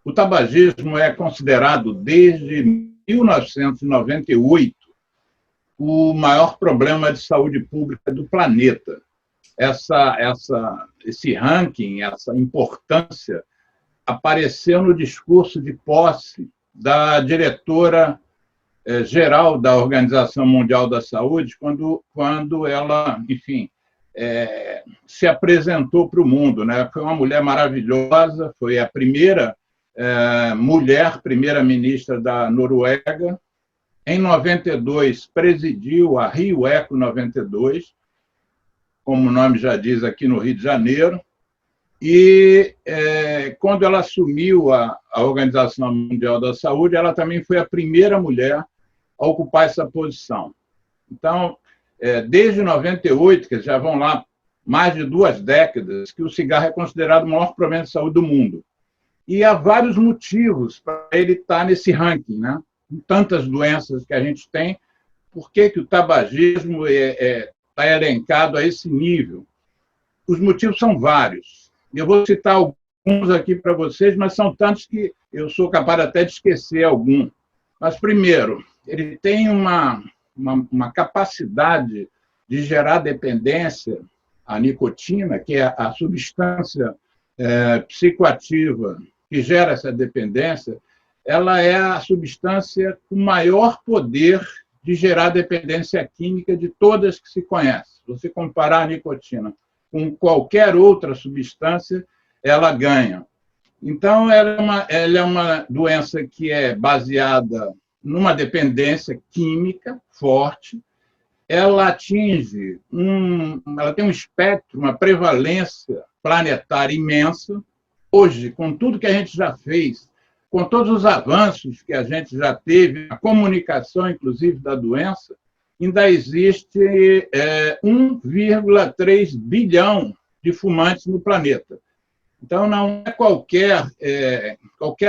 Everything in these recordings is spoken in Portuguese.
O tabagismo é considerado, desde 1998, o maior problema de saúde pública do planeta. Esse ranking, essa importância, apareceu no discurso de posse da diretora geral da Organização Mundial da Saúde, quando ela, enfim, se apresentou para o mundo, né? Foi uma mulher maravilhosa, foi a primeira mulher primeira-ministra da Noruega. Em 92, presidiu a Rio Eco 92, como o nome já diz, aqui no Rio de Janeiro. E quando ela assumiu a Organização Mundial da Saúde, ela também foi a primeira mulher a ocupar essa posição. Então, desde 98, que já vão lá mais de 2 décadas, que o cigarro é considerado o maior problema de saúde do mundo. E há vários motivos para ele estar nesse ranking, né? Com tantas doenças que a gente tem, por que o tabagismo está elencado a esse nível? Os motivos são vários. Eu vou citar alguns aqui para vocês, mas são tantos que eu sou capaz até de esquecer algum. Mas, primeiro, ele tem uma capacidade de gerar dependência à nicotina, que é a substância psicoativa que gera essa dependência. Ela é a substância com maior poder de gerar dependência química de todas que se conhecem. Se você comparar a nicotina com qualquer outra substância, ela ganha. Então, ela é uma doença que é baseada numa dependência química forte. Ela atinge ela tem um espectro, uma prevalência planetária imensa. Hoje, com tudo que a gente já fez, com todos os avanços que a gente já teve, a comunicação, inclusive, da doença, ainda existe 1,3 bilhão de fumantes no planeta. Então, não é qualquer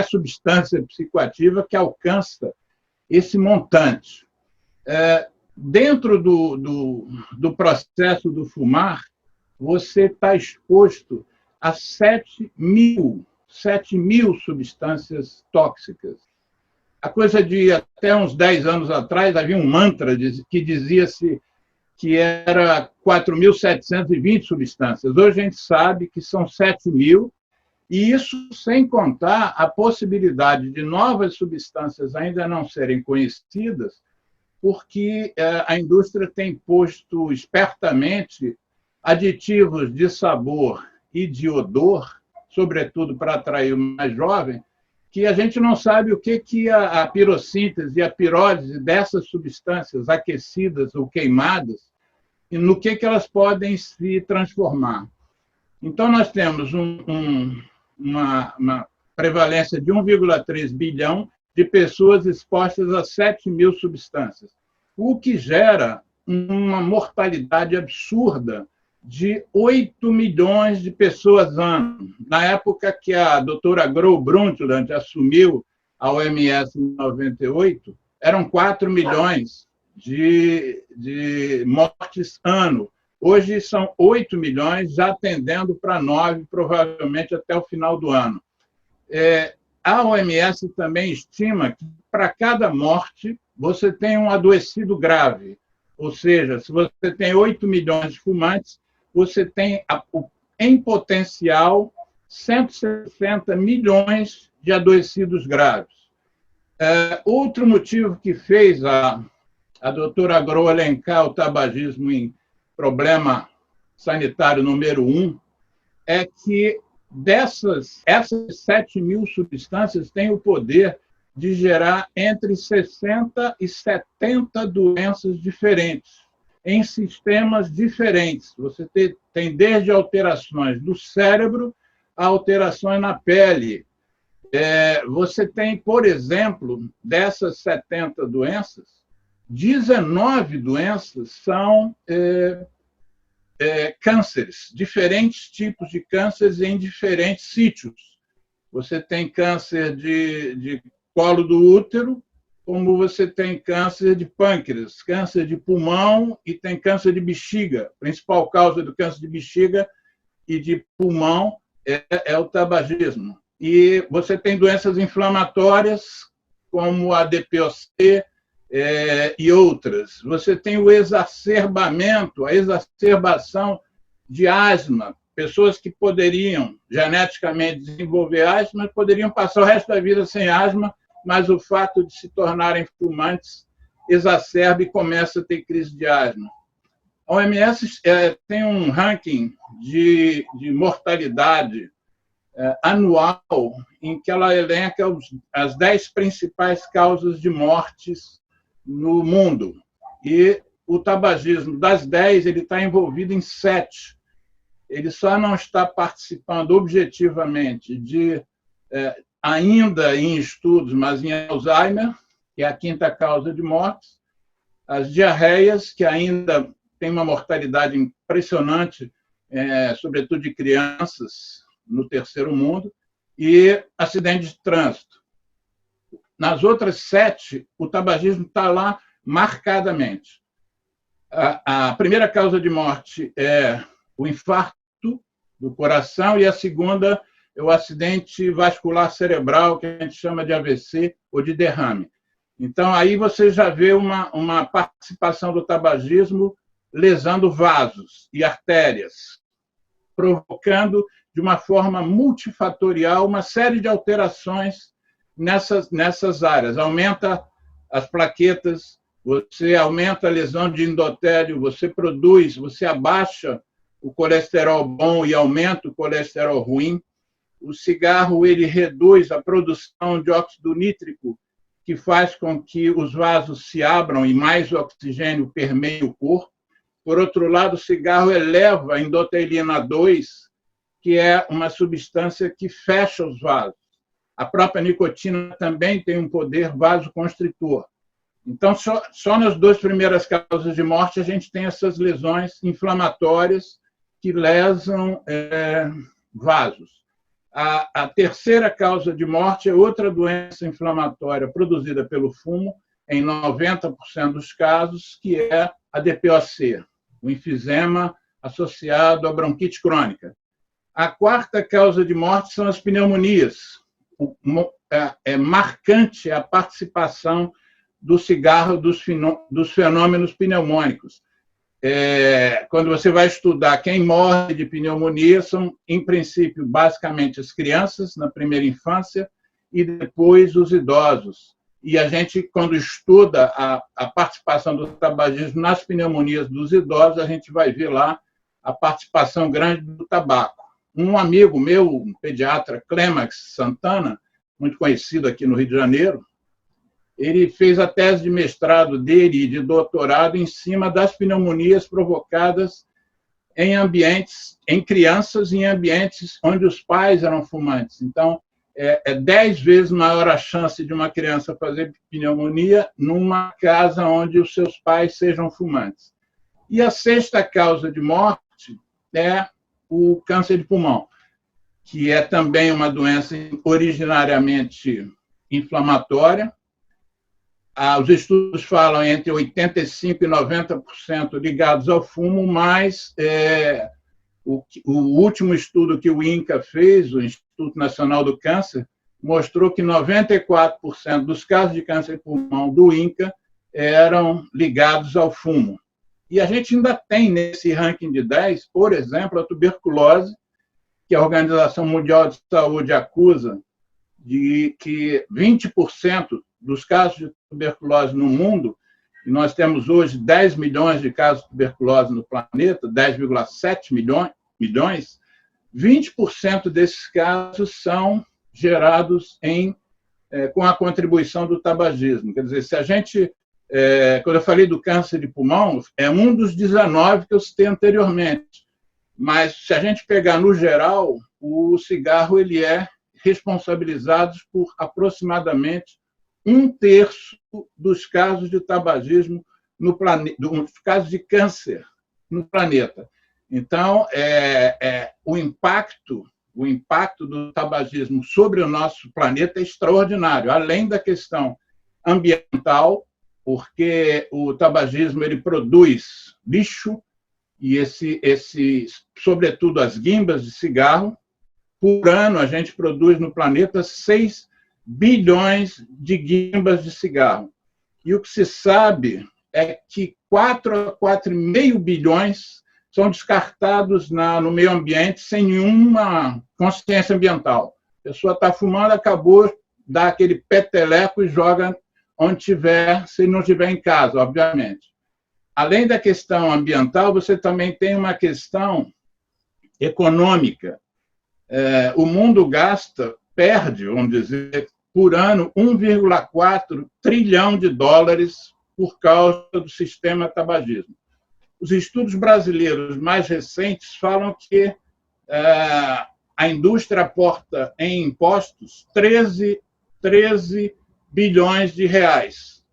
substância psicoativa que alcança esse montante. Dentro do processo do fumar, você está exposto a 7 mil substâncias tóxicas. A coisa de até uns 10 anos atrás, havia um mantra que dizia-se que era 4.720 substâncias. Hoje a gente sabe que são 7 mil, e isso sem contar a possibilidade de novas substâncias ainda não serem conhecidas, porque a indústria tem posto espertamente aditivos de sabor e de odor, sobretudo para atrair o mais jovem, que a gente não sabe o que a pirossíntese e a pirólise dessas substâncias aquecidas ou queimadas, e no que elas podem se transformar. Então, nós temos uma prevalência de 1,3 bilhão de pessoas expostas a 7 mil substâncias, o que gera uma mortalidade absurda de 8 milhões de pessoas ano. Na época que a doutora Gro Brundtland assumiu a OMS em 98, eram 4 milhões de mortes ano. Hoje são 8 milhões, já tendendo para 9, provavelmente até o final do ano. A OMS também estima que, para cada morte, você tem um adoecido grave. Ou seja, se você tem 8 milhões de fumantes, você tem, em potencial, 160 milhões de adoecidos graves. Outro motivo que fez a doutora Gro elencar o tabagismo em problema sanitário número 1 é que essas 7 mil substâncias têm o poder de gerar entre 60 e 70 doenças diferentes, em sistemas diferentes. Você tem desde alterações do cérebro a alterações na pele. Você tem, por exemplo, dessas 70 doenças, 19 doenças são cânceres, diferentes tipos de cânceres em diferentes sítios. Você tem câncer de colo do útero, como você tem câncer de pâncreas, câncer de pulmão e tem câncer de bexiga. A principal causa do câncer de bexiga e de pulmão é o tabagismo. e você tem doenças inflamatórias, como a DPOC e outras. Você tem o exacerbamento, a exacerbação de asma. Pessoas que poderiam geneticamente desenvolver asma poderiam passar o resto da vida sem asma, mas o fato de se tornarem fumantes exacerba e começa a ter crise de asma. A OMS tem um ranking de mortalidade anual em que ela elenca as 10 principais causas de mortes no mundo. E o tabagismo, das 10, ele está envolvido em 7. Ele só não está participando objetivamente ainda em estudos, mas em Alzheimer, que é a 5ª causa de mortes, as diarreias, que ainda tem uma mortalidade impressionante, sobretudo de crianças no terceiro mundo, e acidentes de trânsito. Nas outras 7, o tabagismo está lá marcadamente. A primeira causa de morte é o infarto do coração e a segunda é o acidente vascular cerebral, que a gente chama de AVC ou de derrame. Então, aí você já vê uma participação do tabagismo lesando vasos e artérias, provocando de uma forma multifatorial uma série de alterações nessas áreas. Aumenta as plaquetas, você aumenta a lesão de endotélio, você abaixa o colesterol bom e aumenta o colesterol ruim. O cigarro ele reduz a produção de óxido nítrico, que faz com que os vasos se abram e mais oxigênio permeie o corpo. Por outro lado, o cigarro eleva a endotelina 2, que é uma substância que fecha os vasos. A própria nicotina também tem um poder vasoconstritor. Então, só nas 2 primeiras causas de morte a gente tem essas lesões inflamatórias que lesam vasos. A terceira causa de morte é outra doença inflamatória produzida pelo fumo, em 90% dos casos, que é a DPOC, o enfisema associado à bronquite crônica. A 4ª causa de morte são as pneumonias. É marcante a participação do cigarro dos fenômenos pneumônicos. Quando você vai estudar quem morre de pneumonia, são, em princípio, basicamente as crianças, na primeira infância, e depois os idosos. E a gente, quando estuda a participação do tabagismo nas pneumonias dos idosos, a gente vai ver lá a participação grande do tabaco. Um amigo meu, um pediatra, Clemax Santana, muito conhecido aqui no Rio de Janeiro, ele fez a tese de mestrado dele e de doutorado em cima das pneumonias provocadas em crianças em ambientes onde os pais eram fumantes. Então, é 10 vezes maior a chance de uma criança fazer pneumonia numa casa onde os seus pais sejam fumantes. E a 6ª causa de morte é o câncer de pulmão, que é também uma doença originariamente inflamatória. Os estudos falam entre 85% e 90% ligados ao fumo, mas o último estudo que o INCA fez, o Instituto Nacional do Câncer, mostrou que 94% dos casos de câncer de pulmão do INCA eram ligados ao fumo. E a gente ainda tem nesse ranking de 10, por exemplo, a tuberculose, que a Organização Mundial de Saúde acusa de que 20% dos casos de tuberculose no mundo, e nós temos hoje 10 milhões de casos de tuberculose no planeta, 10,7 milhões, 20% desses casos são gerados com a contribuição do tabagismo. Quer dizer, se a gente, quando eu falei do câncer de pulmão, é um dos 19 que eu citei anteriormente, mas se a gente pegar no geral, o cigarro ele é responsabilizado por aproximadamente 1/3 dos casos de tabagismo no planeta, dos casos de câncer no planeta. Então, o impacto do tabagismo sobre o nosso planeta é extraordinário, além da questão ambiental, porque o tabagismo ele produz lixo e sobretudo as guimbas de cigarro, por ano, a gente produz no planeta 6 bilhões de guimbas de cigarro. E o que se sabe é que 4 a 4,5 bilhões são descartados no meio ambiente sem nenhuma consciência ambiental. A pessoa está fumando, acabou, dá aquele peteleco e joga onde tiver, se não estiver em casa, obviamente. Além da questão ambiental, você também tem uma questão econômica. O mundo perde, vamos dizer, por ano, 1,4 trilhão de dólares por causa do sistema tabagismo. Os estudos brasileiros mais recentes falam que a indústria aporta em impostos 13 bilhões de reais.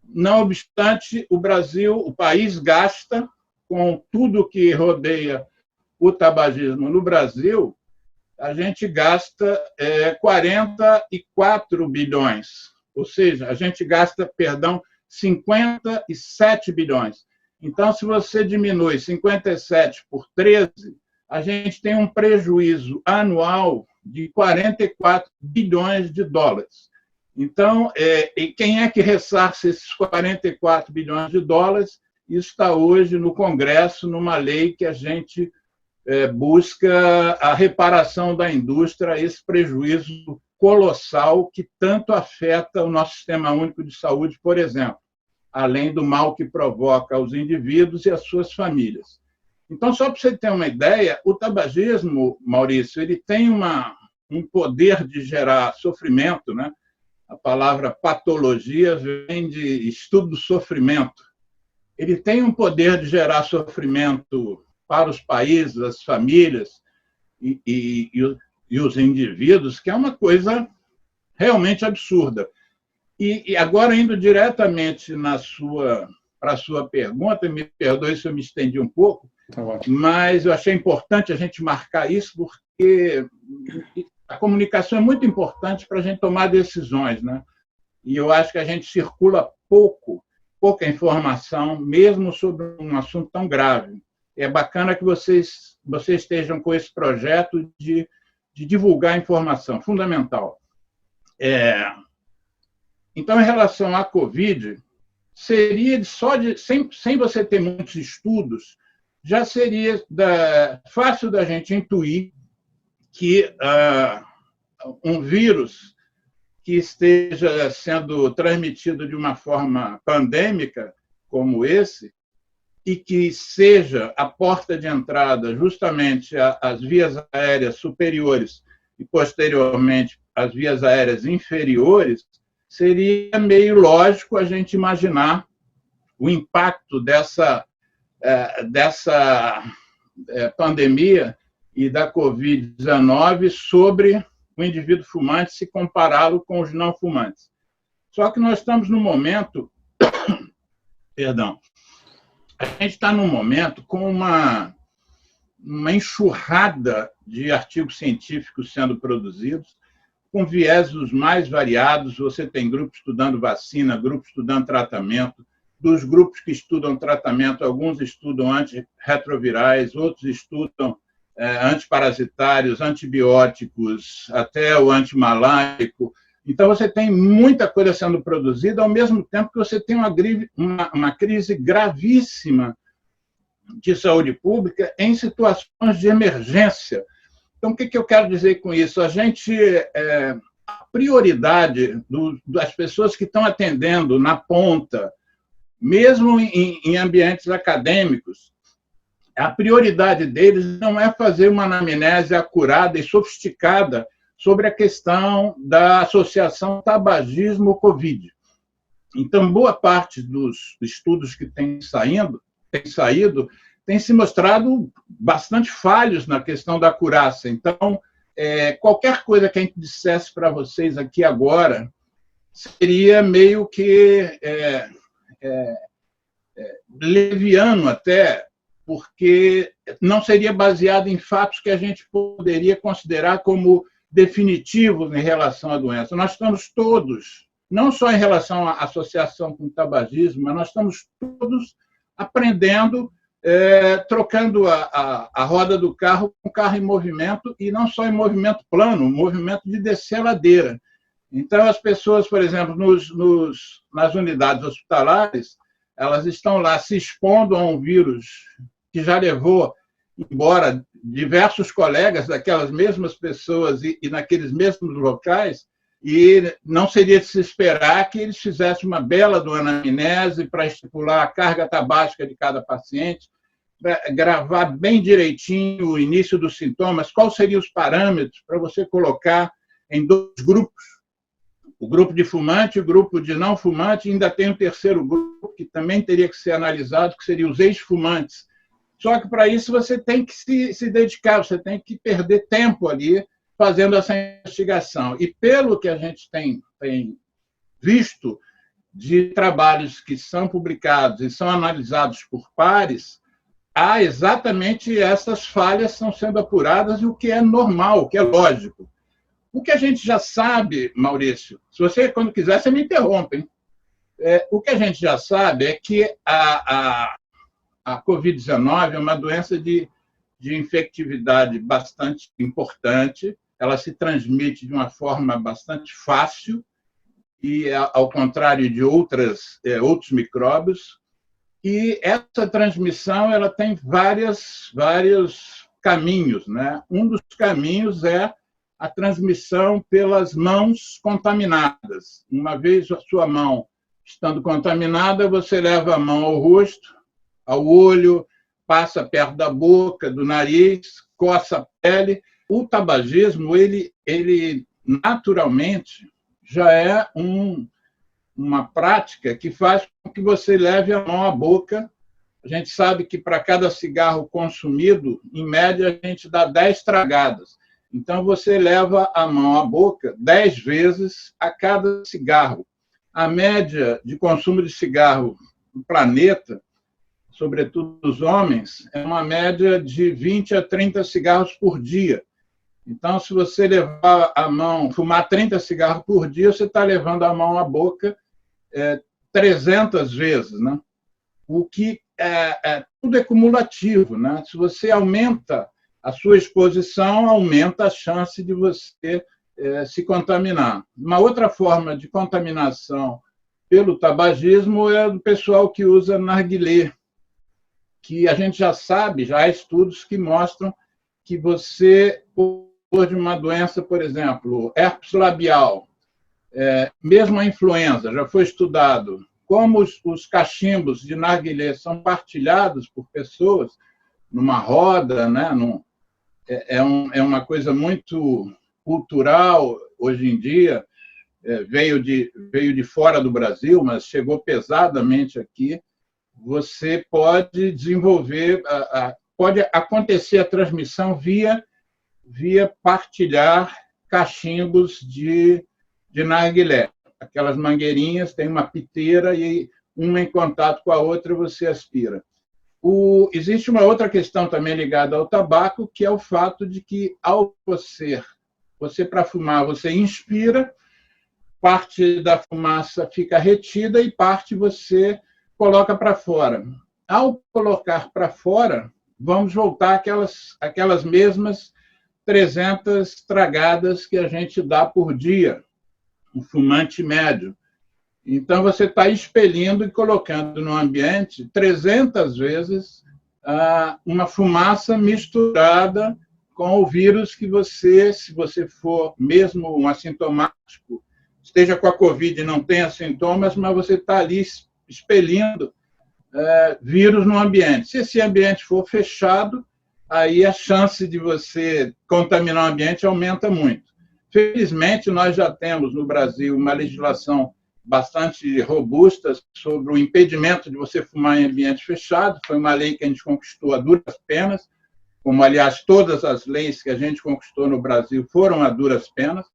Não obstante, o Brasil, o país gasta, com tudo que rodeia o tabagismo no Brasil, a gente gasta 44 bilhões, ou seja, a gente gasta, 57 bilhões. Então, se você diminui 57 por 13, a gente tem um prejuízo anual de 44 bilhões de dólares. Então, e quem é que ressarce esses 44 bilhões de dólares? Isso está hoje no Congresso, numa lei que a gente busca a reparação da indústria, esse prejuízo colossal que tanto afeta o nosso Sistema Único de Saúde, por exemplo, além do mal que provoca aos indivíduos e às suas famílias. Então, só para você ter uma ideia, o tabagismo, Maurício, ele tem um poder de gerar sofrimento, né? A palavra patologia vem de estudo do sofrimento. Ele tem um poder de gerar sofrimento para os países, as famílias e os indivíduos, que é uma coisa realmente absurda. E agora, indo diretamente para a sua pergunta, me perdoe se eu me estendi um pouco, mas eu achei importante a gente marcar isso, porque a comunicação é muito importante para a gente tomar decisões, né? E eu acho que a gente circula pouca informação, mesmo sobre um assunto tão grave. É bacana que vocês estejam com esse projeto de divulgar informação, fundamental. Então, em relação à Covid, seria sem você ter muitos estudos, já seria fácil da gente intuir que um vírus que esteja sendo transmitido de uma forma pandêmica, como esse, e que seja a porta de entrada justamente às vias aéreas superiores e, posteriormente, às vias aéreas inferiores, seria meio lógico a gente imaginar o impacto dessa pandemia e da Covid-19 sobre o indivíduo fumante, se compará-lo com os não fumantes. Só que nós estamos num momento... Perdão. A gente está num momento com uma enxurrada de artigos científicos sendo produzidos, com viés os mais variados. Você tem grupos estudando vacina, grupos estudando tratamento. Dos grupos que estudam tratamento, alguns estudam antirretrovirais, outros estudam antiparasitários, antibióticos, até o antimalárico. Então, você tem muita coisa sendo produzida, ao mesmo tempo que você tem uma crise gravíssima de saúde pública em situações de emergência. Então, o que eu quero dizer com isso? A prioridade das pessoas que estão atendendo na ponta, mesmo em ambientes acadêmicos, a prioridade deles não é fazer uma anamnese acurada e sofisticada sobre a questão da associação tabagismo-Covid. Então, boa parte dos estudos que têm saído têm se mostrado bastante falhos na questão da acurácia. Então, qualquer coisa que a gente dissesse para vocês aqui agora seria meio que leviano até, porque não seria baseado em fatos que a gente poderia considerar como definitivos em relação à doença. Nós estamos todos, não só em relação à associação com o tabagismo, mas nós estamos todos aprendendo trocando a roda do carro com o carro em movimento, e não só em movimento plano, movimento de descer a ladeira. Então, as pessoas, por exemplo, nas unidades hospitalares, elas estão lá se expondo a um vírus que já levou embora diversos colegas daquelas mesmas pessoas e naqueles mesmos locais, e não seria de se esperar que eles fizessem uma bela do anamnese para estipular a carga tabágica de cada paciente, gravar bem direitinho o início dos sintomas, quais seriam os parâmetros para você colocar em 2 grupos, o grupo de fumante e o grupo de não fumante, e ainda tem um terceiro grupo que também teria que ser analisado, que seriam os ex-fumantes. Só que, para isso, você tem que se dedicar, você tem que perder tempo ali fazendo essa investigação. E, pelo que a gente tem visto de trabalhos que são publicados e são analisados por pares, há exatamente essas falhas que estão sendo apuradas, e o que é normal, o que é lógico. O que a gente já sabe, Maurício, se você, quando quiser, você me interrompe, hein? O que a gente já sabe é que a Covid-19 é uma doença de infectividade bastante importante, ela se transmite de uma forma bastante fácil, e ao contrário de outros micróbios, e essa transmissão ela tem vários caminhos, né? Um dos caminhos é a transmissão pelas mãos contaminadas. Uma vez a sua mão estando contaminada, você leva a mão ao rosto, ao olho, passa perto da boca, do nariz, coça a pele. O tabagismo, ele naturalmente já é uma prática que faz com que você leve a mão à boca. A gente sabe que para cada cigarro consumido, em média, a gente dá 10 tragadas. Então, você leva a mão à boca 10 vezes a cada cigarro. A média de consumo de cigarro no planeta, sobretudo dos homens, é uma média de 20 a 30 cigarros por dia. Então, se você levar a mão, fumar 30 cigarros por dia, você está levando a mão à boca 300 vezes, né? O que tudo é cumulativo, né? Se você aumenta a sua exposição, aumenta a chance de você se contaminar. Uma outra forma de contaminação pelo tabagismo é do pessoal que usa narguilé, que a gente já sabe, já há estudos que mostram que você, por de uma doença, por exemplo, herpes labial, mesmo a influenza, já foi estudado como os cachimbos de narguilé são partilhados por pessoas numa roda, né? É uma coisa muito cultural hoje em dia, veio de fora do Brasil, mas chegou pesadamente aqui. Você pode desenvolver, pode acontecer a transmissão via partilhar cachimbos de narguilé. Aquelas mangueirinhas, tem uma piteira e uma em contato com a outra você aspira. Existe uma outra questão também ligada ao tabaco, que é o fato de que, ao você para fumar, você inspira, parte da fumaça fica retida e parte você coloca para fora. Ao colocar para fora, vamos voltar àquelas mesmas 300 tragadas que a gente dá por dia, um fumante médio. Então, você está expelindo e colocando no ambiente 300 vezes uma fumaça misturada com o vírus que você, se você for mesmo um assintomático, esteja com a Covid e não tenha sintomas, mas você está ali expelindo vírus no ambiente. Se esse ambiente for fechado, aí a chance de você contaminar o ambiente aumenta muito. Felizmente, nós já temos no Brasil uma legislação bastante robusta sobre o impedimento de você fumar em ambiente fechado. Foi uma lei que a gente conquistou a duras penas, como, aliás, todas as leis que a gente conquistou no Brasil foram a duras penas,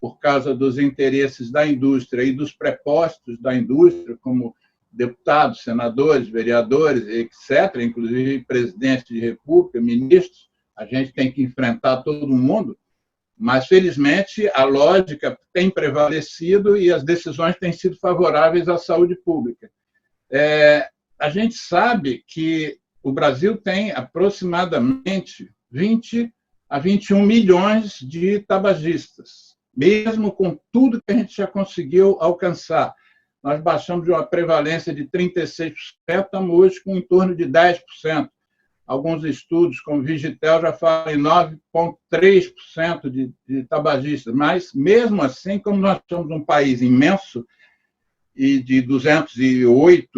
por causa dos interesses da indústria e dos prepostos da indústria, como deputados, senadores, vereadores, etc., inclusive presidentes de república, ministros. A gente tem que enfrentar todo mundo, mas, felizmente, a lógica tem prevalecido e as decisões têm sido favoráveis à saúde pública. A gente sabe que o Brasil tem aproximadamente 20 a 21 milhões de tabagistas, mesmo com tudo que a gente já conseguiu alcançar. Nós baixamos de uma prevalência de 36%, estamos hoje com em torno de 10%. Alguns estudos, como o Vigitel, já falam em 9,3% de tabagistas. Mas, mesmo assim, como nós somos um país imenso e de 208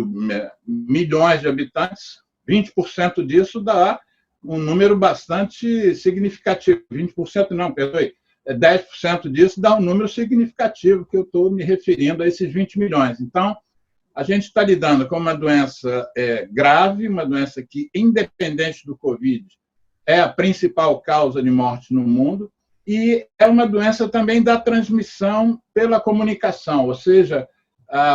milhões de habitantes, 20% disso dá um número bastante significativo. 20% não, perdoe. 10% disso dá um número significativo, que eu estou me referindo a esses 20 milhões. Então, a gente está lidando com uma doença grave, uma doença que, independente do Covid, é a principal causa de morte no mundo, e é uma doença também da transmissão pela comunicação, ou seja,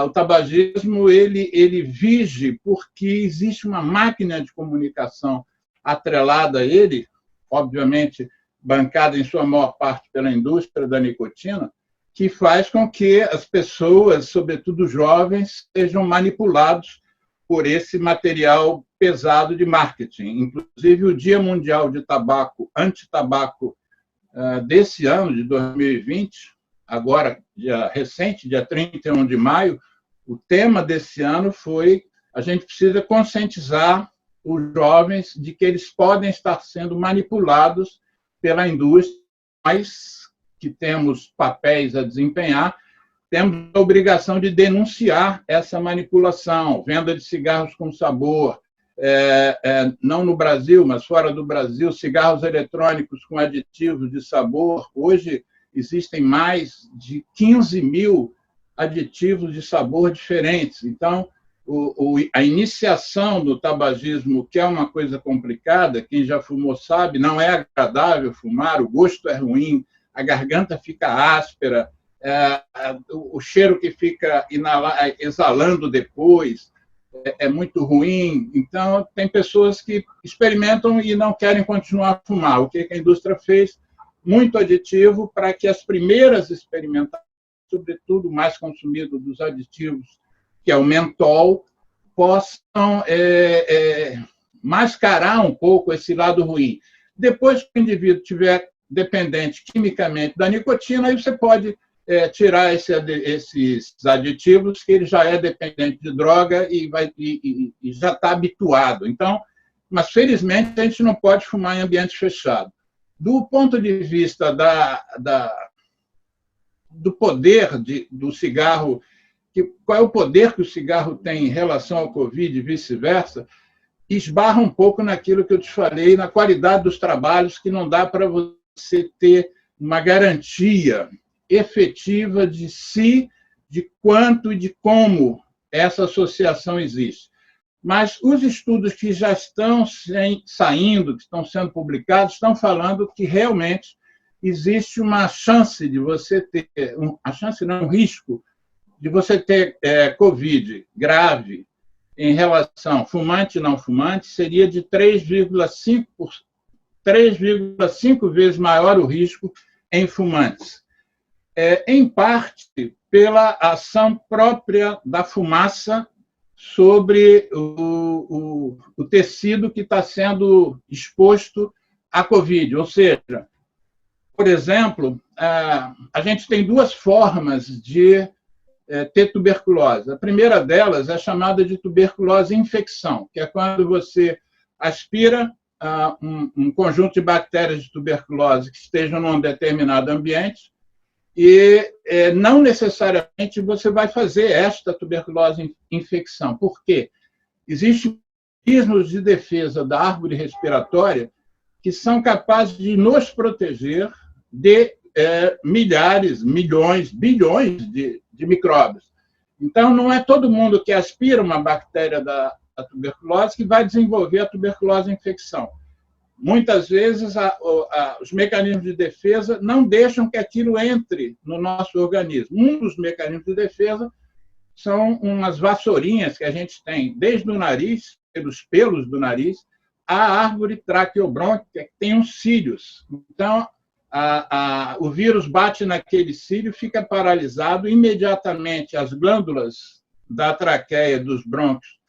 o tabagismo ele vige porque existe uma máquina de comunicação atrelada a ele, obviamente bancada em sua maior parte pela indústria da nicotina, que faz com que as pessoas, sobretudo jovens, sejam manipulados por esse material pesado de marketing. Inclusive, o Dia Mundial de Tabaco, Antitabaco, desse ano, de 2020, agora, recente, dia 31 de maio, o tema desse ano foi: a gente precisa conscientizar os jovens de que eles podem estar sendo manipulados pela indústria, mas que temos papéis a desempenhar, temos a obrigação de denunciar essa manipulação, venda de cigarros com sabor, não no Brasil, mas fora do Brasil, cigarros eletrônicos com aditivos de sabor. Hoje existem mais de 15 mil aditivos de sabor diferentes. Então, a iniciação do tabagismo, que é uma coisa complicada, quem já fumou sabe, não é agradável fumar, o gosto é ruim, a garganta fica áspera, o cheiro que fica exalando depois é muito ruim. Então, tem pessoas que experimentam e não querem continuar a fumar. O que a indústria fez? Muito aditivo para que as primeiras experimentações, sobretudo o mais consumido dos aditivos, que é o mentol, possam mascarar um pouco esse lado ruim. Depois que o indivíduo tiver dependente quimicamente da nicotina, aí você pode tirar esses aditivos, que ele já é dependente de droga e já está habituado. Então, mas, felizmente, a gente não pode fumar em ambiente fechado. Do ponto de vista do poder do cigarro, qual é o poder que o cigarro tem em relação ao Covid e vice-versa, esbarra um pouco naquilo que eu te falei, na qualidade dos trabalhos, que não dá para você ter uma garantia efetiva de quanto e de como essa associação existe. Mas os estudos que já estão saindo, que estão sendo publicados, estão falando que realmente existe uma chance de você ter, um risco de você ter Covid grave em relação fumante e não fumante, seria de 3,5 vezes maior o risco em fumantes. Em parte pela ação própria da fumaça sobre o tecido que está sendo exposto à Covid. Ou seja, por exemplo, a gente tem duas formas de ter tuberculose. A primeira delas é chamada de tuberculose infecção, que é quando você aspira um conjunto de bactérias de tuberculose que estejam num determinado ambiente e não necessariamente você vai fazer esta tuberculose infecção. Por quê? Existem mecanismos de defesa da árvore respiratória que são capazes de nos proteger de milhares, milhões, bilhões de micróbios. Então, não é todo mundo que aspira uma bactéria da tuberculose que vai desenvolver a tuberculose infecção. Muitas vezes, os mecanismos de defesa não deixam que aquilo entre no nosso organismo. Um dos mecanismos de defesa são umas vassourinhas que a gente tem desde o nariz, pelos pelos do nariz, a árvore traqueobrônquica, que tem uns cílios. Então, o vírus bate naquele cílio, fica paralisado, imediatamente as glândulas da traqueia, dos brônquios,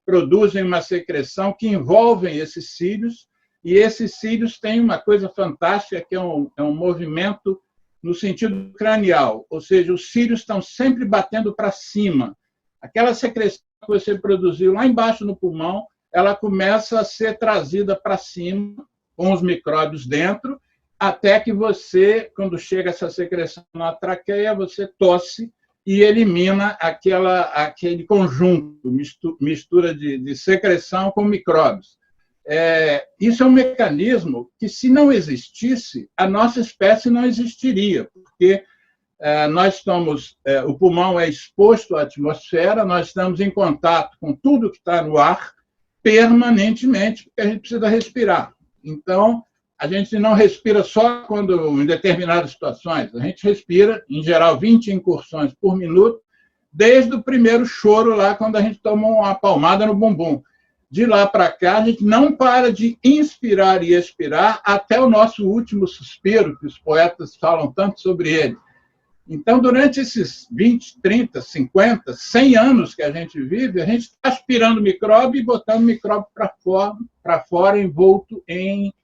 produzem uma secreção que envolvem esses cílios, e esses cílios têm uma coisa fantástica, que é um movimento no sentido cranial, ou seja, os cílios estão sempre batendo para cima. Aquela secreção que você produziu lá embaixo no pulmão, ela começa a ser trazida para cima, com os micróbios dentro, até que você, quando chega essa secreção na traqueia, você tosse e elimina aquele conjunto, mistura de secreção com micróbios. Isso é um mecanismo que, se não existisse, a nossa espécie não existiria, porque o pulmão é exposto à atmosfera, nós estamos em contato com tudo que está no ar permanentemente, porque a gente precisa respirar. Então, a gente não respira só quando, em determinadas situações, a gente respira, em geral, 20 incursões por minuto, desde o primeiro choro lá, quando a gente toma uma palmada no bumbum. De lá para cá, a gente não para de inspirar e expirar até o nosso último suspiro, que os poetas falam tanto sobre ele. Então, durante esses 20, 30, 50, 100 anos que a gente vive, a gente está aspirando micróbio e botando micróbio para fora, envolto em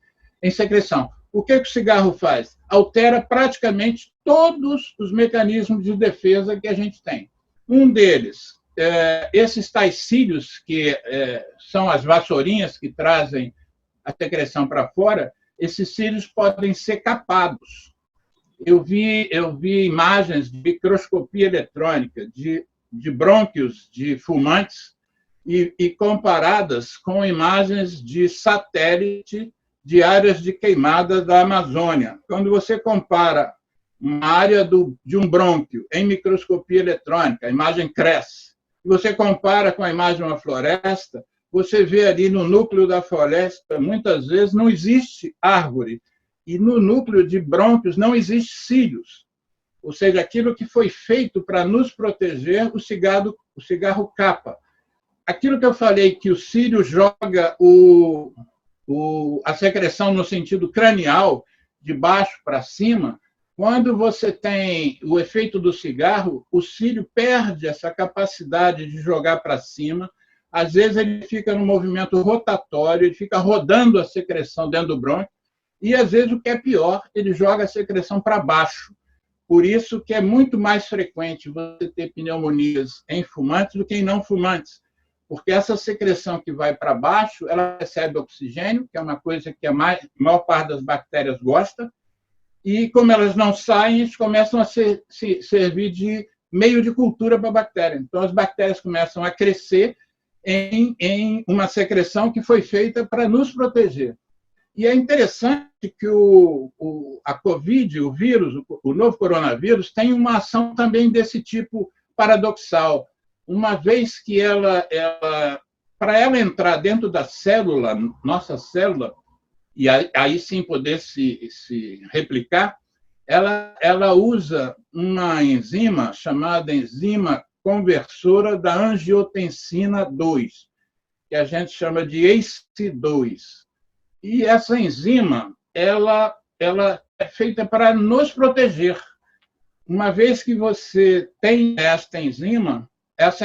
secreção. O que o cigarro faz? Altera praticamente todos os mecanismos de defesa que a gente tem. Um deles, esses tais cílios, que são as vassourinhas que trazem a secreção para fora, esses cílios podem ser capados. Eu vi imagens de microscopia eletrônica de brônquios de fumantes e comparadas com imagens de satélite de áreas de queimada da Amazônia. Quando você compara uma área de um brônquio em microscopia eletrônica, a imagem cresce, e você compara com a imagem de uma floresta, você vê ali no núcleo da floresta, muitas vezes não existe árvore, e no núcleo de brônquios não existe cílios. Ou seja, aquilo que foi feito para nos proteger, o cigarro capa. Aquilo que eu falei, que o cílio joga a secreção no sentido cranial, de baixo para cima, quando você tem o efeito do cigarro, o cílio perde essa capacidade de jogar para cima. Às vezes ele fica no movimento rotatório, ele fica rodando a secreção dentro do brônquio, e às vezes, o que é pior, ele joga a secreção para baixo. Por isso que é muito mais frequente você ter pneumonias em fumantes do que em não fumantes, porque essa secreção que vai para baixo, ela recebe oxigênio, que é uma coisa que a maior parte das bactérias gosta, e como elas não saem, eles começam a servir de meio de cultura para a bactéria. Então, as bactérias começam a crescer em uma secreção que foi feita para nos proteger. E é interessante que a Covid, o vírus, o novo coronavírus, tem uma ação também desse tipo paradoxal. Uma vez que para ela entrar dentro da célula, nossa célula, e aí sim poder se replicar, ela usa uma enzima chamada enzima conversora da angiotensina 2, que a gente chama de ACE2. E essa enzima, ela é feita para nos proteger. Uma vez que você tem essa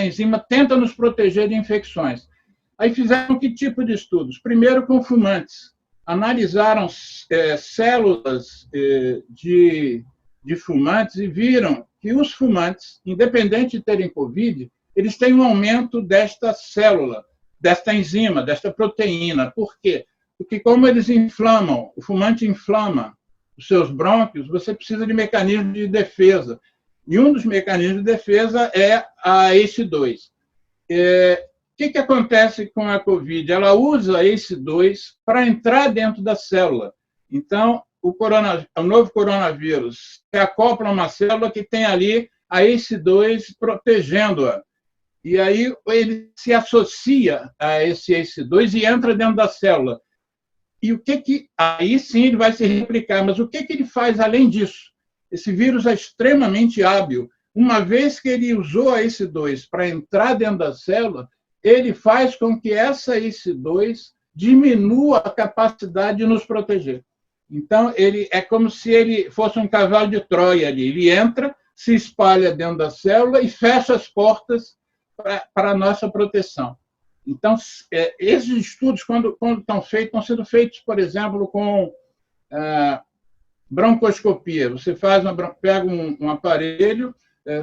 enzima tenta nos proteger de infecções. Aí fizeram que tipo de estudos? Primeiro com fumantes. Analisaram células de fumantes e viram que os fumantes, independente de terem Covid, eles têm um aumento desta célula, desta enzima, desta proteína. Por quê? Porque como eles inflamam, o fumante inflama os seus brônquios, você precisa de mecanismos de defesa. E um dos mecanismos de defesa é a ACE2. O que acontece com a Covid? Ela usa a ACE2 para entrar dentro da célula. Então, o novo coronavírus se acopla a uma célula que tem ali a ACE2 protegendo-a. E aí ele se associa a esse ACE2 e entra dentro da célula. E aí sim ele vai se replicar, mas o que ele faz além disso? Esse vírus é extremamente hábil. Uma vez que ele usou a ACE2 para entrar dentro da célula, ele faz com que essa ACE2 diminua a capacidade de nos proteger. Então, é como se ele fosse um cavalo de Troia ali. Ele entra, se espalha dentro da célula e fecha as portas para a nossa proteção. Então, esses estudos, quando estão feitos, estão sendo feitos, por exemplo, com broncoscopia. Você pega um aparelho,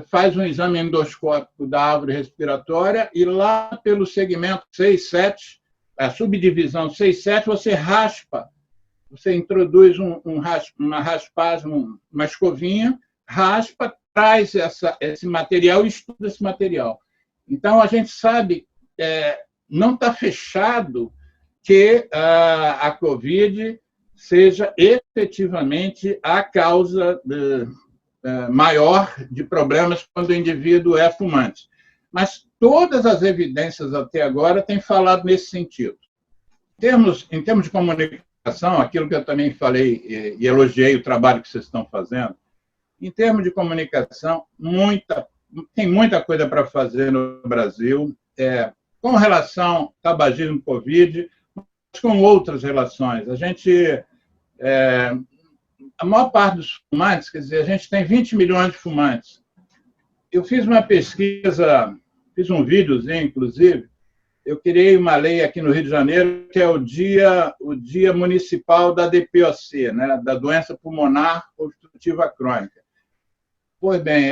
faz um exame endoscópico da árvore respiratória e lá pelo segmento 6, 7, a subdivisão 6, 7, você raspa, você introduz uma raspagem, uma escovinha, raspa, traz esse material e estuda esse material. Então, a gente sabe, não está fechado que a Covid seja efetivamente a causa maior de problemas quando o indivíduo é fumante. Mas todas as evidências até agora têm falado nesse sentido. Em termos de comunicação, aquilo que eu também falei e elogiei o trabalho que vocês estão fazendo, em termos de comunicação, tem muita coisa para fazer no Brasil, com relação ao tabagismo Covid, mas com outras relações. A maior parte dos fumantes, quer dizer, a gente tem 20 milhões de fumantes. Eu fiz uma pesquisa, fiz um videozinho, inclusive, eu criei uma lei aqui no Rio de Janeiro, que é o Dia Municipal da DPOC, né, da Doença Pulmonar Obstrutiva Crônica. Pois bem,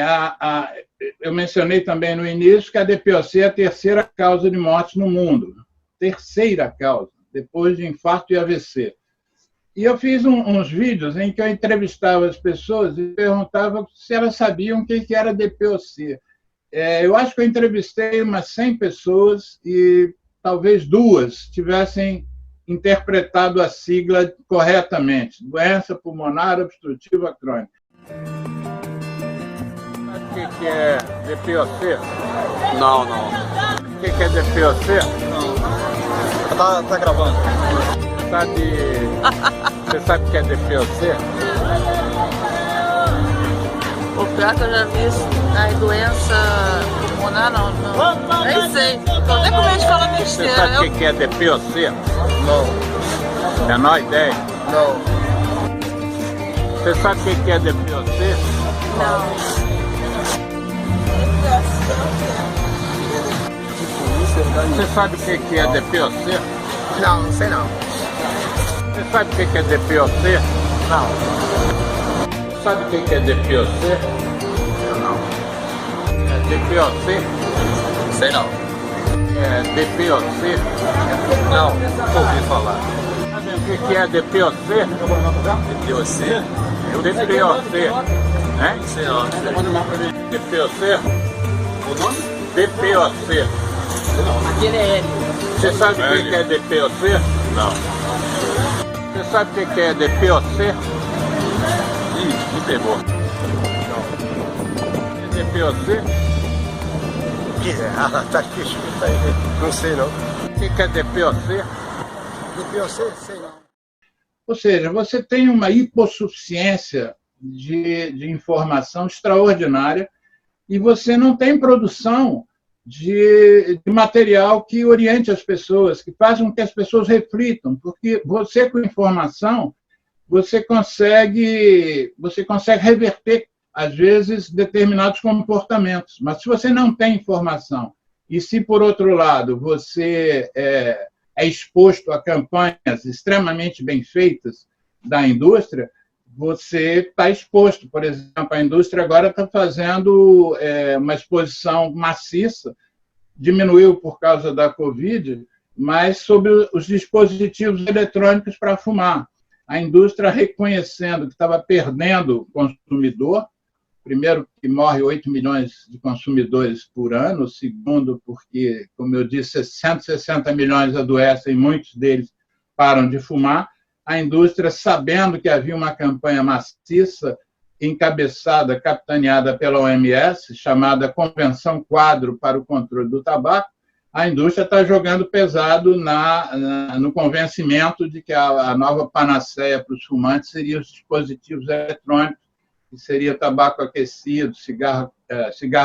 eu mencionei também no início que a DPOC é a terceira causa de morte no mundo. Terceira causa, depois de infarto e AVC. E eu fiz uns vídeos em que eu entrevistava as pessoas e perguntava se elas sabiam o que era DPOC. Eu acho que eu entrevistei umas 100 pessoas e talvez 2 tivessem interpretado a sigla corretamente. Doença Pulmonar Obstrutiva Crônica. Sabe o que é DPOC? Não. O que é DPOC? Não. Tá gravando. Você sabe o que é DPOC? O pior que eu já vi a doença pulmonar, não. Nem sei. Então nem como a gente fala besteira. Você sabe o que é DPOC? Não. Menor ideia? Não. Você sabe o que é DPOC? Não. Você sabe o que é DPOC? Não sei não. Você sabe o que é DPOC? Não. Sabe o que é DPOC? Eu não. DPOC? Sei não. DPOC? Não. Ouvi falar. Sabe o que é DPOC? DPOC? DPOC. Hein? Sei não. DPOC? O nome? DPOC. Aquele é L. Você sabe o que é DPOC? Não. Você sabe o que é DPOC? Ih, me pegou. DPOC? Tá difícil. Não sei não. O que é DPOC? DPOC? Sei não. Ou seja, você tem uma hipossuficiência de informação extraordinária e você não tem produção de material que oriente as pessoas, que faça com que as pessoas reflitam, porque você, com informação, você consegue reverter, às vezes, determinados comportamentos. Mas se você não tem informação, e se, por outro lado, você é exposto a campanhas extremamente bem feitas da indústria, você está exposto. Por exemplo, a indústria agora está fazendo uma exposição maciça, diminuiu por causa da Covid, mas sobre os dispositivos eletrônicos para fumar. A indústria reconhecendo que estava perdendo consumidor, primeiro, que morre 8 milhões de consumidores por ano, segundo, porque, como eu disse, 160 milhões adoecem, muitos deles param de fumar. A indústria, sabendo que havia uma campanha maciça, encabeçada, capitaneada pela OMS, chamada Convenção Quadro para o Controle do Tabaco, a indústria está jogando pesado no convencimento de que a nova panaceia para os fumantes seria os dispositivos eletrônicos, que seria tabaco aquecido, cigarro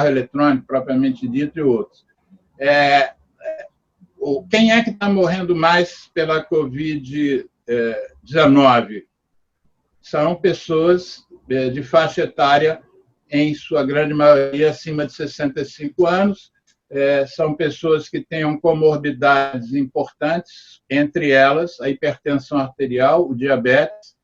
eletrônico, propriamente dito, e outros. Quem é que está morrendo mais pela Covid-19? São pessoas de faixa etária, em sua grande maioria, acima de 65 anos, são pessoas que tenham comorbidades importantes, entre elas a hipertensão arterial, o diabetes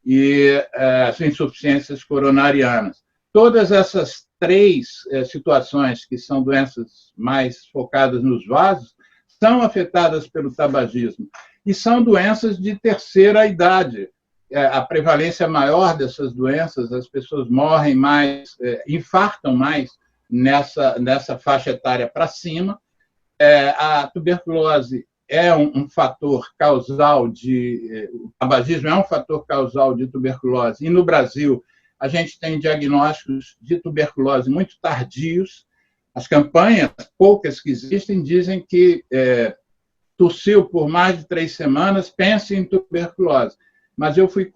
e as insuficiências coronarianas. Todas essas três situações, que são doenças mais focadas nos vasos, são afetadas pelo tabagismo e são doenças de terceira idade. A prevalência maior dessas doenças, as pessoas morrem mais, infartam mais nessa faixa etária para cima. A tuberculose é um fator causal o tabagismo é um fator causal de tuberculose, e no Brasil a gente tem diagnósticos de tuberculose muito tardios. As campanhas, poucas que existem, dizem que tossiu por mais de 3 semanas, pense em tuberculose. Mas eu fui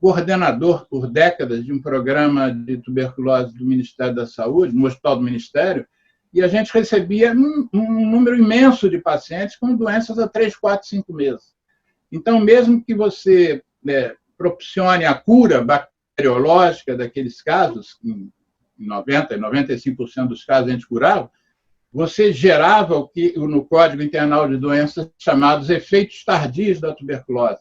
coordenador por décadas de um programa de tuberculose do Ministério da Saúde, no Hospital do Ministério, e a gente recebia um número imenso de pacientes com doenças há 3, 4, 5 meses. Então, mesmo que você propicione a cura bacteriológica daqueles casos, em 90%, 95% dos casos a gente curava, você gerava o que no Código Internacional de Doenças chamados efeitos tardios da tuberculose.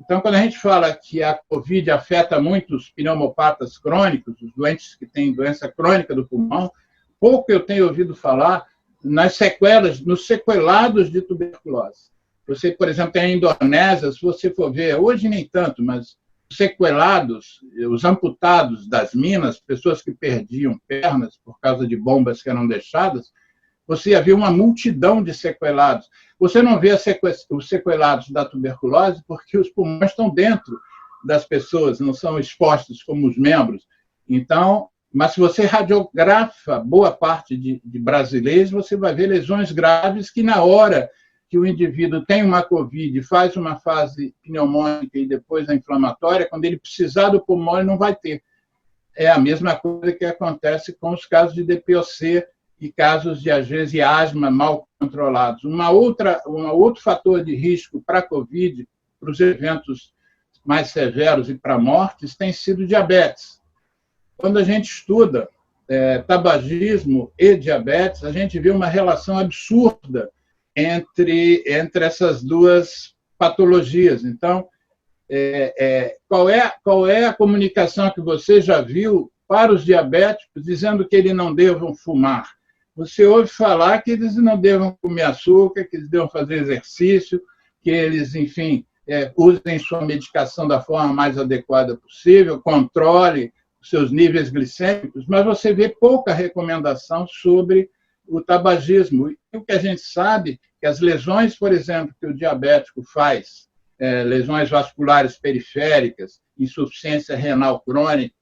Então, quando a gente fala que a Covid afeta muito os pneumopatas crônicos, os doentes que têm doença crônica do pulmão, pouco eu tenho ouvido falar nas sequelas, nos sequelados de tuberculose. Você, por exemplo, tem a Indonésia, se você for ver, hoje nem tanto, mas os sequelados, os amputados das minas, pessoas que perdiam pernas por causa de bombas que eram deixadas, você havia uma multidão de sequelados. Você não vê os sequelados da tuberculose porque os pulmões estão dentro das pessoas, não são expostos como os membros. Então, mas se você radiografa boa parte de brasileiros, você vai ver lesões graves que, na hora que o indivíduo tem uma Covid, faz uma fase pneumônica e depois a inflamatória, quando ele precisar do pulmão, ele não vai ter. É a mesma coisa que acontece com os casos de DPOC e casos de, às vezes, asma mal controlados. Um outro fator de risco para a Covid, para os eventos mais severos e para mortes, tem sido diabetes. Quando a gente estuda tabagismo e diabetes, a gente vê uma relação absurda entre essas duas patologias. Então, qual é a comunicação que você já viu para os diabéticos dizendo que eles não devam fumar? Você ouve falar que eles não devam comer açúcar, que eles devam fazer exercício, que eles, enfim, usem sua medicação da forma mais adequada possível, controle os seus níveis glicêmicos, mas você vê pouca recomendação sobre o tabagismo. E o que a gente sabe é que as lesões, por exemplo, que o diabético faz, lesões vasculares periféricas, insuficiência renal crônica,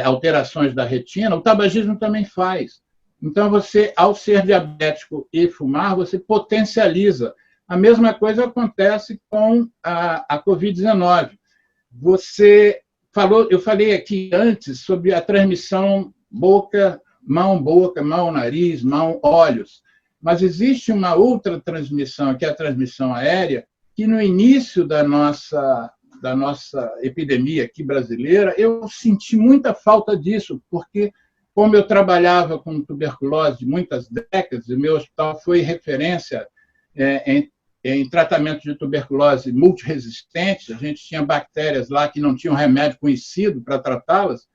alterações da retina, o tabagismo também faz. Então, você, ao ser diabético e fumar, você potencializa. A mesma coisa acontece com a Covid-19. Eu falei aqui antes sobre a transmissão mão, nariz, mão, olhos. Mas existe uma outra transmissão, que é a transmissão aérea, que no início da nossa epidemia aqui brasileira, eu senti muita falta disso, porque como eu trabalhava com tuberculose de muitas décadas, e meu hospital foi referência em tratamento de tuberculose multiresistente, a gente tinha bactérias lá que não tinham remédio conhecido para tratá-las.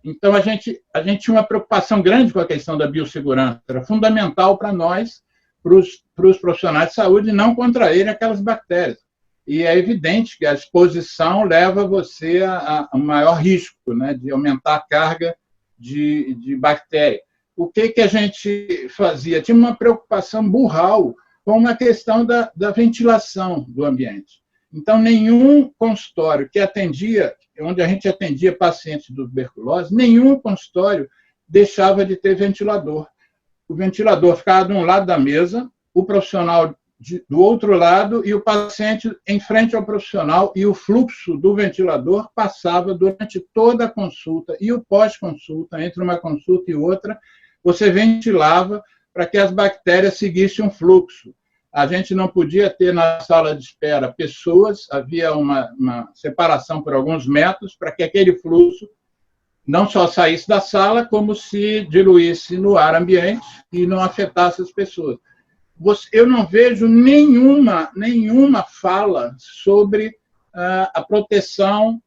Então, a gente tinha uma preocupação grande com a questão da biossegurança. Era fundamental para nós, para os profissionais de saúde, não contraírem aquelas bactérias. E é evidente que a exposição leva você a um maior risco, né, de aumentar a carga de bactéria. O que a gente fazia? Tinha uma preocupação burral com a questão da ventilação do ambiente. Então, nenhum consultório que atendia, onde a gente atendia pacientes de tuberculose, nenhum consultório deixava de ter ventilador. O ventilador ficava de um lado da mesa, o profissional do outro lado e o paciente em frente ao profissional, e o fluxo do ventilador passava durante toda a consulta e o pós-consulta, entre uma consulta e outra, você ventilava para que as bactérias seguissem um fluxo. A gente não podia ter na sala de espera pessoas, havia uma separação por alguns metros para que aquele fluxo não só saísse da sala, como se diluísse no ar ambiente e não afetasse as pessoas. Eu não vejo nenhuma fala sobre a proteção.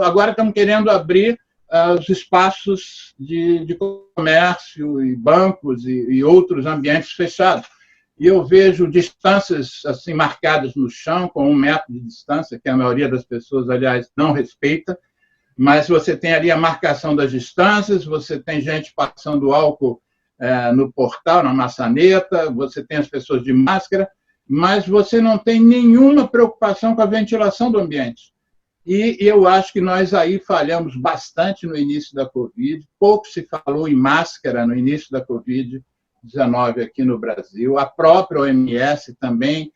Agora estamos querendo abrir os espaços de comércio e bancos e outros ambientes fechados. E eu vejo distâncias assim marcadas no chão, com 1 metro de distância, que a maioria das pessoas, aliás, não respeita, mas você tem ali a marcação das distâncias, você tem gente passando álcool no portal, na maçaneta, você tem as pessoas de máscara, mas você não tem nenhuma preocupação com a ventilação do ambiente. E eu acho que nós aí falhamos bastante no início da Covid, pouco se falou em máscara no início da Covid-19 aqui no Brasil, a própria OMS também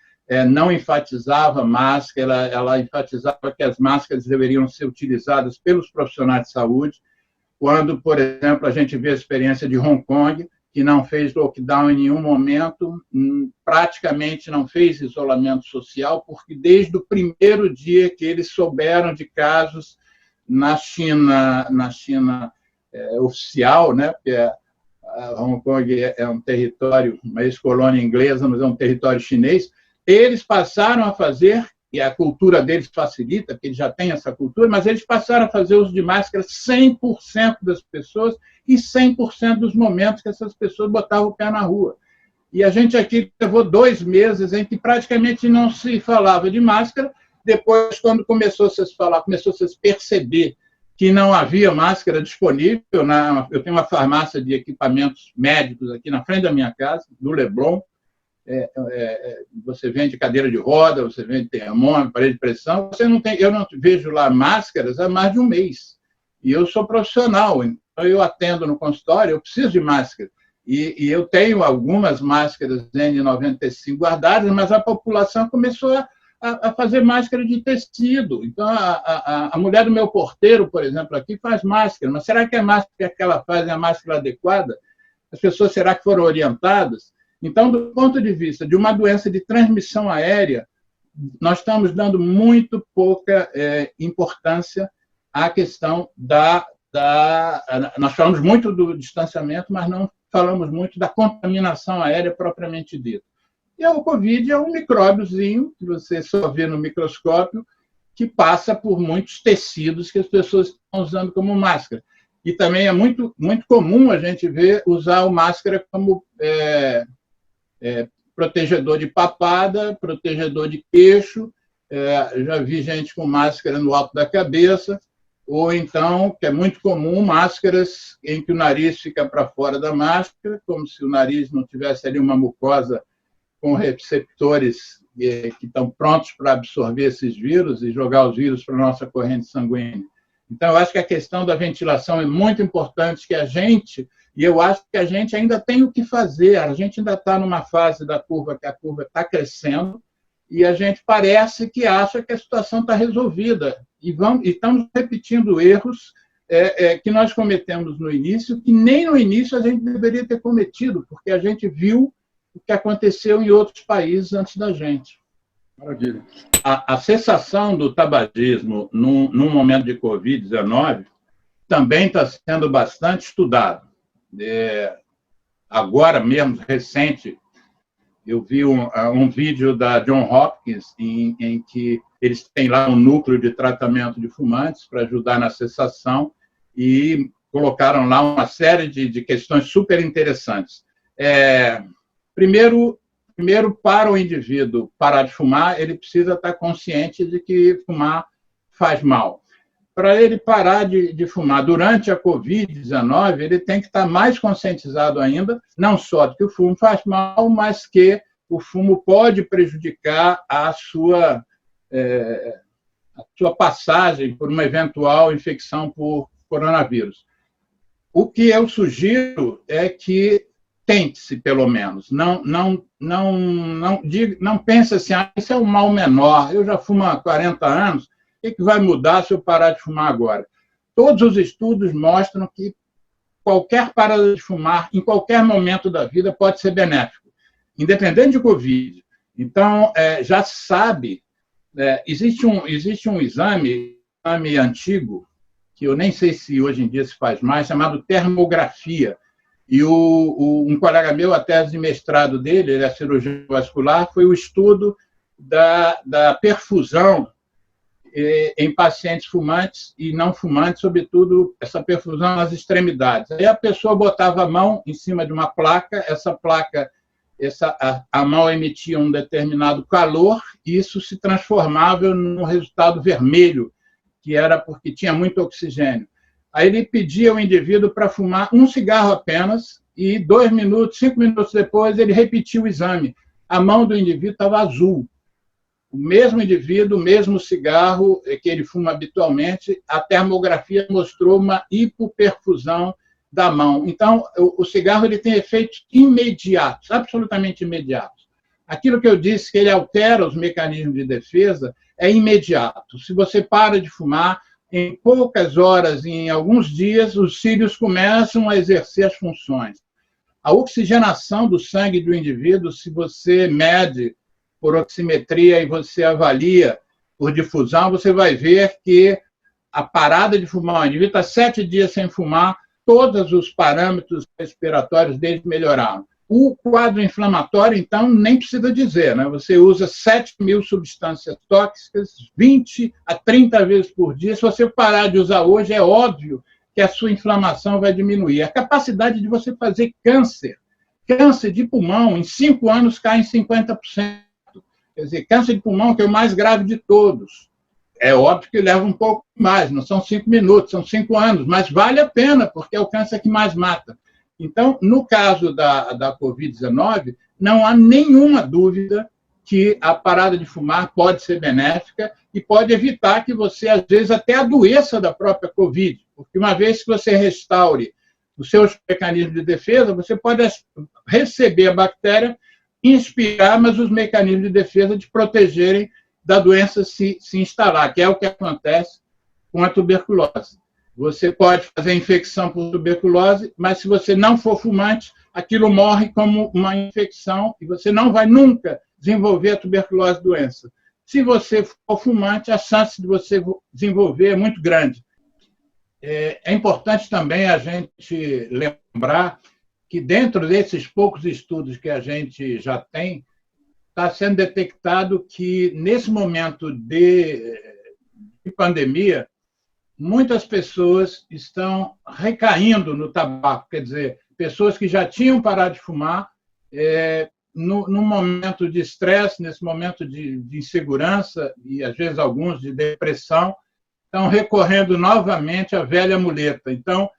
não enfatizava máscara, ela enfatizava que as máscaras deveriam ser utilizadas pelos profissionais de saúde, quando, por exemplo, a gente vê a experiência de Hong Kong, que não fez lockdown em nenhum momento, praticamente não fez isolamento social, porque desde o primeiro dia que eles souberam de casos na China oficial, né, porque Hong Kong é um território, uma ex-colônia inglesa, mas é um território chinês, eles passaram a fazer, e a cultura deles facilita, porque eles já têm essa cultura, mas eles passaram a fazer uso de máscara 100% das pessoas e 100% dos momentos que essas pessoas botavam o pé na rua. E a gente aqui levou 2 meses em que praticamente não se falava de máscara. Depois, quando começou a se falar, começou a se perceber que não havia máscara disponível. Eu tenho uma farmácia de equipamentos médicos aqui na frente da minha casa, do Leblon. Você vende cadeira de roda, você vende termômetro, aparelho de pressão. Eu não vejo lá máscaras há mais de 1 mês. E eu sou profissional, então eu atendo no consultório, eu preciso de máscara. E eu tenho algumas máscaras N95 guardadas, mas a população começou a fazer máscara de tecido. Então, a mulher do meu porteiro, por exemplo, aqui faz máscara, mas será que a máscara que ela faz é a máscara adequada? As pessoas, será que foram orientadas? Então, do ponto de vista de uma doença de transmissão aérea, nós estamos dando muito pouca importância à questão nós falamos muito do distanciamento, mas não falamos muito da contaminação aérea propriamente dita. E o Covid é um micróbiozinho que você só vê no microscópio, que passa por muitos tecidos que as pessoas estão usando como máscara. E também é muito comum a gente ver usar o máscara como protegedor de papada, protegedor de queixo. Já vi gente com máscara no alto da cabeça, ou então, que é muito comum, máscaras em que o nariz fica para fora da máscara, como se o nariz não tivesse ali uma mucosa com receptores que estão prontos para absorver esses vírus e jogar os vírus para a nossa corrente sanguínea. Então, eu acho que a questão da ventilação é muito importante, e eu acho que a gente ainda tem o que fazer, a gente ainda está numa fase da curva que a curva está crescendo, e a gente parece que acha que a situação está resolvida. E estamos repetindo erros que nós cometemos no início, que nem no início a gente deveria ter cometido, porque a gente viu o que aconteceu em outros países antes da gente. Maravilha. A cessação do tabagismo num momento de Covid-19 também está sendo bastante estudado. Agora mesmo, recente, eu vi um vídeo da Johns Hopkins em que eles têm lá um núcleo de tratamento de fumantes para ajudar na cessação e colocaram lá uma série de questões super interessantes. Primeiro, para o indivíduo parar de fumar, ele precisa estar consciente de que fumar faz mal. Para ele parar de fumar durante a Covid-19, ele tem que estar mais conscientizado ainda, não só de que o fumo faz mal, mas que o fumo pode prejudicar a sua passagem por uma eventual infecção por coronavírus. O que eu sugiro é que tente-se, pelo menos. Não pense assim, isso é um mal menor, eu já fumo há 40 anos, o que vai mudar se eu parar de fumar agora? Todos os estudos mostram que qualquer parada de fumar, em qualquer momento da vida, pode ser benéfico, independente de Covid. Então, já se sabe, existe um exame antigo, que eu nem sei se hoje em dia se faz mais, chamado termografia. E um colega meu, a tese de mestrado dele, ele é cirurgião vascular, foi o estudo da perfusão em pacientes fumantes e não fumantes, sobretudo essa perfusão nas extremidades. Aí a pessoa botava a mão em cima de uma placa, essa placa, a mão emitia um determinado calor, e isso se transformava num resultado vermelho, que era porque tinha muito oxigênio. Aí ele pedia ao indivíduo para fumar um cigarro apenas, e 2 minutos, 5 minutos depois, ele repetia o exame. A mão do indivíduo estava azul. O mesmo indivíduo, o mesmo cigarro que ele fuma habitualmente, a termografia mostrou uma hipoperfusão da mão. Então, o cigarro ele tem efeitos imediatos, absolutamente imediatos. Aquilo que eu disse, que ele altera os mecanismos de defesa, é imediato. Se você para de fumar, em poucas horas, em alguns dias, os cílios começam a exercer as funções. A oxigenação do sangue do indivíduo, se você mede por oximetria e você avalia por difusão, você vai ver que a parada de fumar, o indivíduo está 7 dias sem fumar, todos os parâmetros respiratórios dele melhoraram. O quadro inflamatório, então, nem precisa dizer, né? Você usa 7.000 substâncias tóxicas, 20 a 30 vezes por dia. Se você parar de usar hoje, é óbvio que a sua inflamação vai diminuir. A capacidade de você fazer câncer de pulmão, em 5 anos cai em 50%. Quer dizer, câncer de pulmão, que é o mais grave de todos. É óbvio que leva um pouco mais, não são 5 minutos, são 5 anos, mas vale a pena, porque é o câncer que mais mata. Então, no caso da Covid-19, não há nenhuma dúvida que a parada de fumar pode ser benéfica e pode evitar que você, às vezes, até adoeça da própria Covid. Porque uma vez que você restaure os seus mecanismos de defesa, você pode receber a bactéria, inspirar, mas os mecanismos de defesa te protegerem da doença se instalar, que é o que acontece com a tuberculose. Você pode fazer infecção por tuberculose, mas se você não for fumante, aquilo morre como uma infecção e você não vai nunca desenvolver a tuberculose doença. Se você for fumante, a chance de você desenvolver é muito grande. É importante também a gente lembrar que dentro desses poucos estudos que a gente já tem, está sendo detectado que nesse momento de pandemia, muitas pessoas estão recaindo no tabaco, quer dizer, pessoas que já tinham parado de fumar, num momento de estresse, nesse momento de insegurança, e às vezes alguns de depressão, estão recorrendo novamente à velha muleta. Então,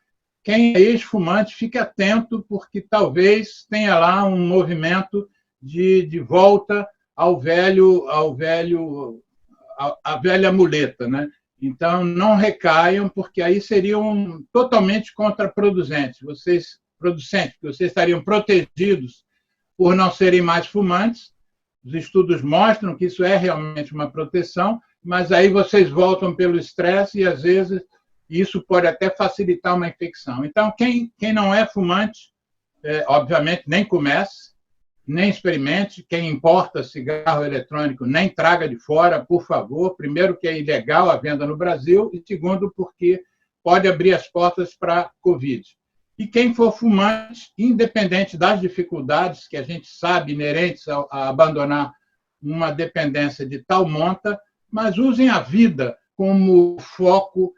quem é ex-fumante, fique atento, porque talvez tenha lá um movimento de volta à velha muleta, né? Então, não recaiam, porque aí seriam totalmente contraproducentes. Vocês estariam protegidos por não serem mais fumantes. Os estudos mostram que isso é realmente uma proteção, mas aí vocês voltam pelo estresse e, às vezes, isso pode até facilitar uma infecção. Então, quem não é fumante, obviamente, nem comece, nem experimente. Quem importa cigarro eletrônico, nem traga de fora, por favor. Primeiro, que é ilegal a venda no Brasil, e segundo, porque pode abrir as portas para a Covid. E quem for fumante, independente das dificuldades que a gente sabe inerentes a abandonar uma dependência de tal monta, mas usem a vida como foco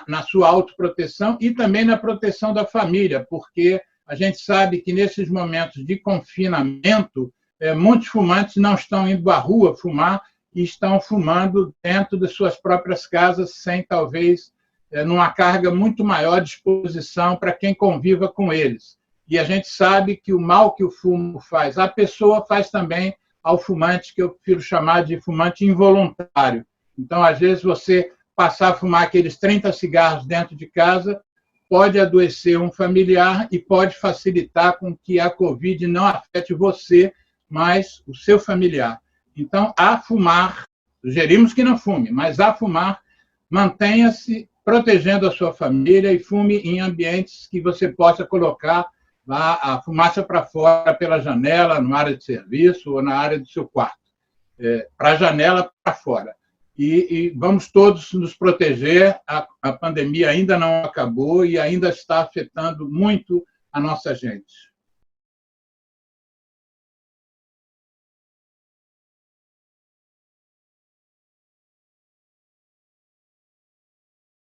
na sua autoproteção e também na proteção da família, porque a gente sabe que nesses momentos de confinamento, muitos fumantes não estão indo à rua fumar e estão fumando dentro das suas próprias casas, sem talvez numa carga muito maior de exposição para quem conviva com eles. E a gente sabe que o mal que o fumo faz à pessoa faz também ao fumante, que eu prefiro chamar de fumante involuntário. Então, às vezes, você passar a fumar aqueles 30 cigarros dentro de casa pode adoecer um familiar e pode facilitar com que a Covid não afete você, mas o seu familiar. Então, a fumar, sugerimos que não fume, mas a fumar, mantenha-se protegendo a sua família e fume em ambientes que você possa colocar a fumaça para fora, pela janela, na área de serviço ou na área do seu quarto. Para a janela, para fora. e vamos todos nos proteger. A pandemia ainda não acabou e ainda está afetando muito a nossa gente.